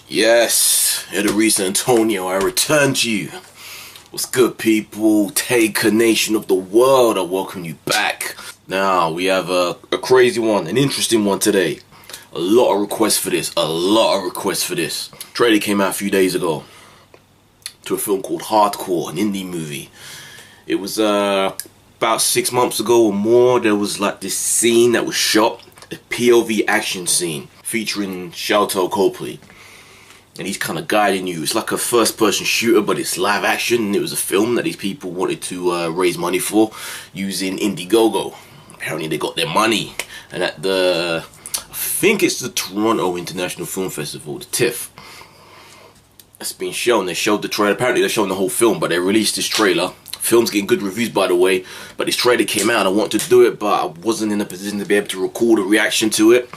Yes, Ida Reese Antonio, I return to you. What's good, people? Taker Nation of the world, I welcome you back. Now, we have a crazy one, an interesting one today. A lot of requests for this, Trailer came out a few days ago to a film called Hardcore, an indie movie. It was about 6 months ago or more. There was like this scene that was shot, a POV action scene featuring Sharlto Copley. And he's kind of guiding you. It's like a first-person shooter, but it's live action. And it was a film that these people wanted to raise money for using Indiegogo. Apparently they got their money. And at the, I think it's the Toronto International Film Festival, the TIFF. It's been shown. They showed the trailer. Apparently they're showing the whole film, but they released this trailer. Film's getting good reviews, by the way. But this trailer came out. I wanted to do it, but I wasn't in a position to be able to record a reaction to it.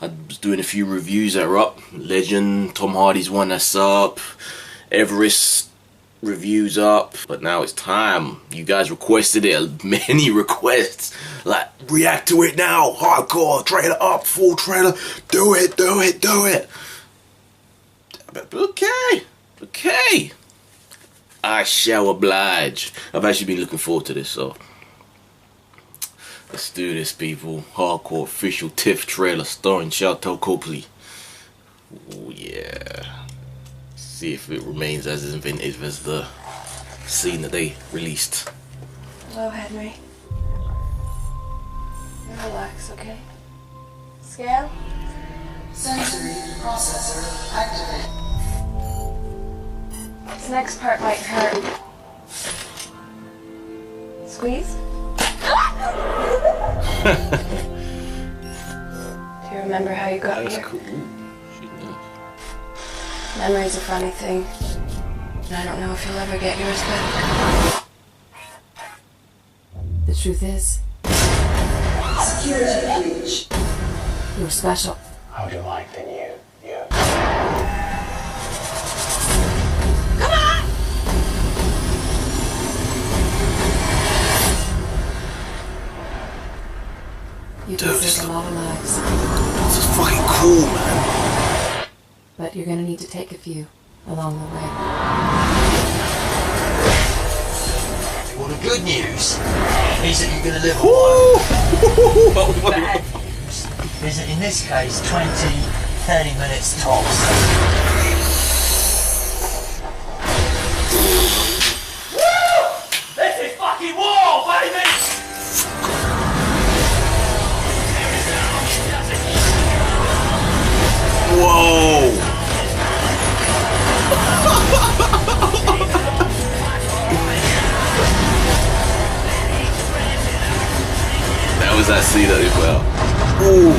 I was doing a few reviews that are up. Legend, Tom Hardy's one that's up. Everest reviews up. But now it's time. You guys requested it. Many requests. Like, react to it now. Hardcore, trailer up, full trailer. Do it, do it, do it. Okay. I shall oblige. I've actually been looking forward to this, so let's do this, people. Hardcore official TIFF trailer starring Sharlto Copley. Oh yeah. See if it remains as inventive as the scene that they released. Hello, Henry. Relax, okay? Scale? Sensory processor activated. This next part might hurt. Squeeze? Do you remember how you got That's here? cool. Memory's a funny thing. And I don't know if you'll ever get yours back. The truth is, Security breach. you're special. How do you like the new you? You can save a lot of lives. This is fucking cool, man. But you're gonna need to take a few along the way. Well, the good news is that you're going to live a while. Bad news is that in this case, 20, 30 minutes tops. This is fucking war, baby! Whoa! That was that scene as well. Ooh.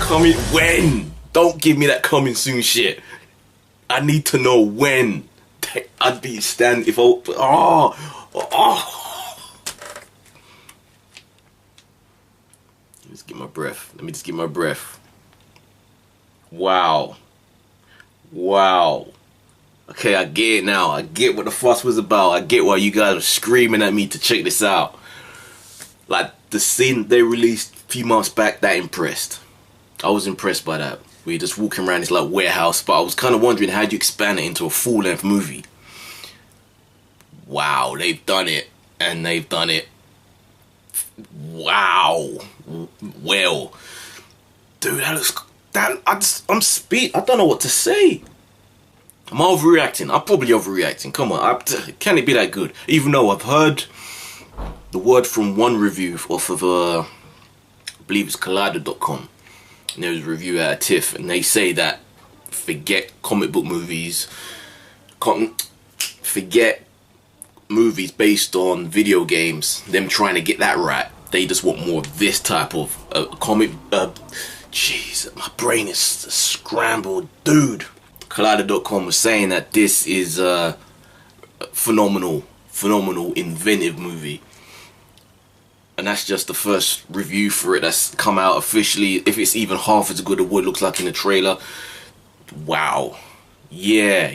Coming when? Don't give me that coming soon shit. I need to know when. I'd be stand if I. Let me just get my breath. Wow. Okay, I get it now. I get what the fuss was about. I get why you guys were screaming at me to check this out. Like, the scene they released a few months back, that impressed. I was impressed by that. We were just walking around this like warehouse, but I was kind of wondering how do you expand it into a full-length movie. Wow, they've done it. And they've done it. Wow. Well. Dude, that looks... I'm speed. I don't know what to say. I'm overreacting. I'm probably overreacting. Come on, can it be that good? Even though I've heard the word from one review off of I believe it's Collider.com, and there was a review at a TIFF, and they say that forget comic book movies, forget movies based on video games, them trying to get that right. They just want more of this type of comic. Jeez, my brain is scrambled, dude. Collider.com was saying that this is a phenomenal, inventive movie. And that's just the first review for it that's come out officially. If it's even half as good as what it looks like in the trailer, wow. Yeah.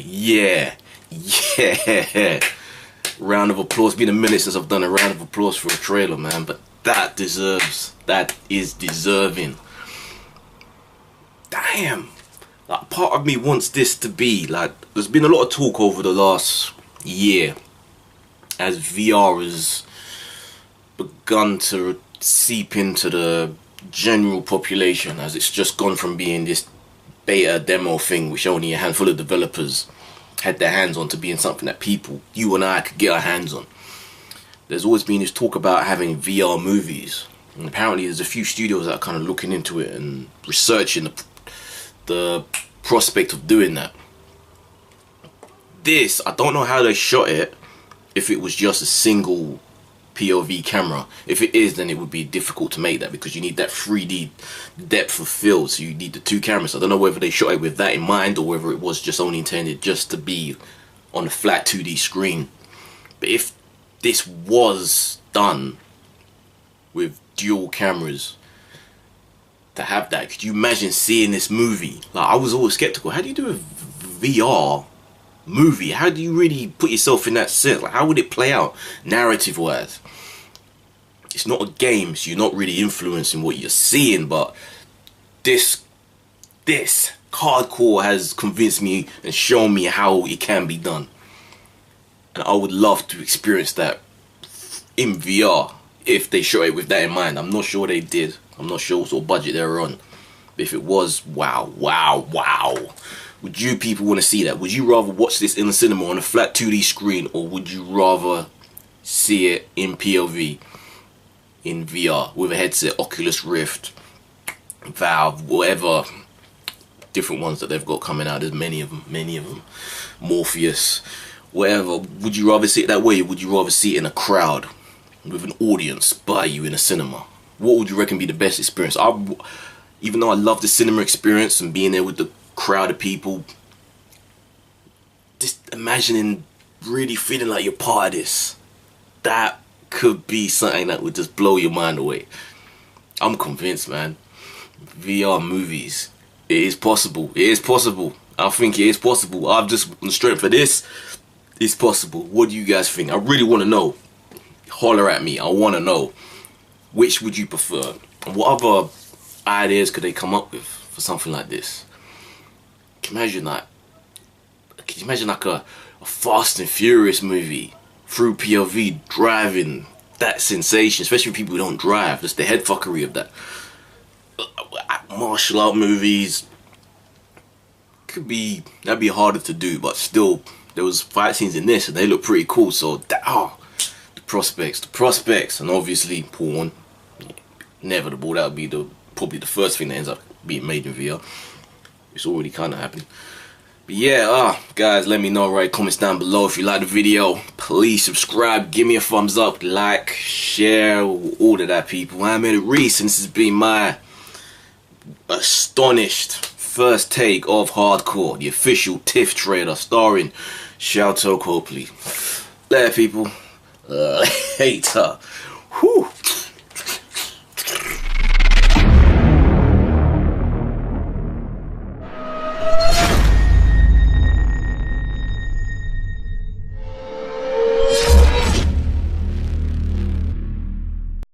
Round of applause. It's been a minute since I've done a round of applause for a trailer, man. But that is deserving. Damn. Like, part of me wants this to be like, there's been a lot of talk over the last year as VR has begun to seep into the general population, as it's just gone from being this beta demo thing which only a handful of developers had their hands on to being something that people, you and I, could get our hands on. There's always been this talk about having VR movies, and apparently there's a few studios that are kind of looking into it and researching the prospect of doing that. This, I don't know how they shot it, if it was just a single POV camera. If it is, then it would be difficult to make that because you need that 3D depth of field, so you need the two cameras. I don't know whether they shot it with that in mind or whether it was just only intended just to be on a flat 2D screen. But if this was done with dual cameras to have that, could you imagine seeing this movie? Like, I was always skeptical. How do you do a VR movie? How do you really put yourself in that sense? Like, how would it play out narrative wise? It's not a game, so you're not really influencing what you're seeing, but this hardcore has convinced me and shown me how it can be done, and I would love to experience that in VR if they shot it with that in mind. I'm not sure they did. I'm not sure what sort of budget they were on. But if it was, wow. Would you people want to see that? Would you rather watch this in the cinema on a flat 2D screen, or would you rather see it in POV, in VR, with a headset, Oculus Rift, Valve, whatever different ones that they've got coming out? There's many of them. Morpheus, whatever. Would you rather see it that way, or would you rather see it in a crowd with an audience by you in a cinema? What would you reckon be the best experience? Even though I love the cinema experience and being there with the crowd of people, just imagining really feeling like you're part of this, that could be something that would just blow your mind away. I'm convinced, man. VR movies, it is possible. I think it is possible. I've just, on the strength for this, it's possible. What do you guys think? I really want to know. Holler at me. I want to know. Which would you prefer? And what other ideas could they come up with for something like this? Can you imagine like a Fast and Furious movie through POV, driving, that sensation, especially for people who don't drive, just the head fuckery of that. Martial art movies, that'd be harder to do, but still, there was fight scenes in this and they look pretty cool. So the prospects, and obviously porn, inevitable. That would be probably the first thing that ends up being made in VR. It's already kind of happening. But yeah, guys, let me know, right? Comments down below if you like the video. Please subscribe, give me a thumbs up, like, share, all of that, people. I'm Bennett Reese, and this has been my astonished first take of Hardcore, the official TIFF trailer starring Sharlto Copley. Later, people. Later. Whew.